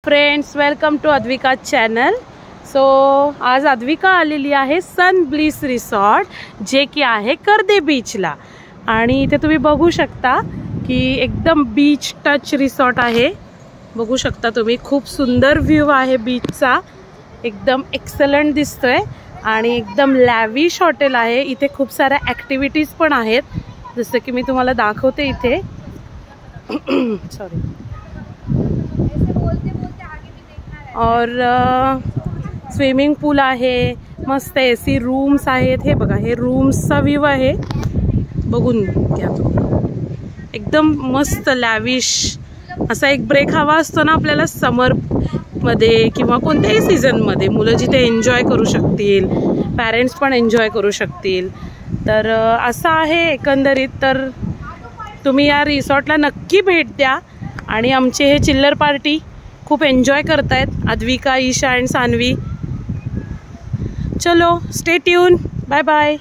Friends, welcome to Advika channel. So आज अद्विका आलेली आहे सन ब्लिस रिसॉर्ट, जे की आहे कर्दे बीचला। आणि इथे तुम्ही बघू शकता की एकदम बीच टच रिसॉर्ट आहे। बघू शकता तुम्ही, खूप सुंदर व्ह्यू आहे बीचचा, एकदम एक्सलंट दिसतोय आणि एकदम लॅविश हॉटेल आहे। इथे खूप साऱ्या ॲक्टिव्हिटीज पण आहेत, जसं की मी तुम्हाला दाखवते इथे। सॉरी। और स्विमिंग पूल आहे, मस्त एसी रूम्स आहेत। हे बघा, हे रूम्सचा व्ह्यू आहे, बघून घ्या तुम्ही। एकदम मस्त लॅविश असा एक ब्रेक हवा असतो ना आपल्याला समर मध्ये किंवा कोणत्याही सीझन मध्ये। मुलं जिथे एन्जॉय करू शकतील, पॅरेंट्स पण एन्जॉय करू शकतील, तर असं आहे एकंदरीत। तर तुम्ही या रिसॉर्टला नक्की भेट द्या। आणि आमचे हे चिल्लर पार्टी खूप एन्जॉय करतायत अद्विका, ईशा अँड सानवी। चलो, स्टे ट्यून, बाय बाय।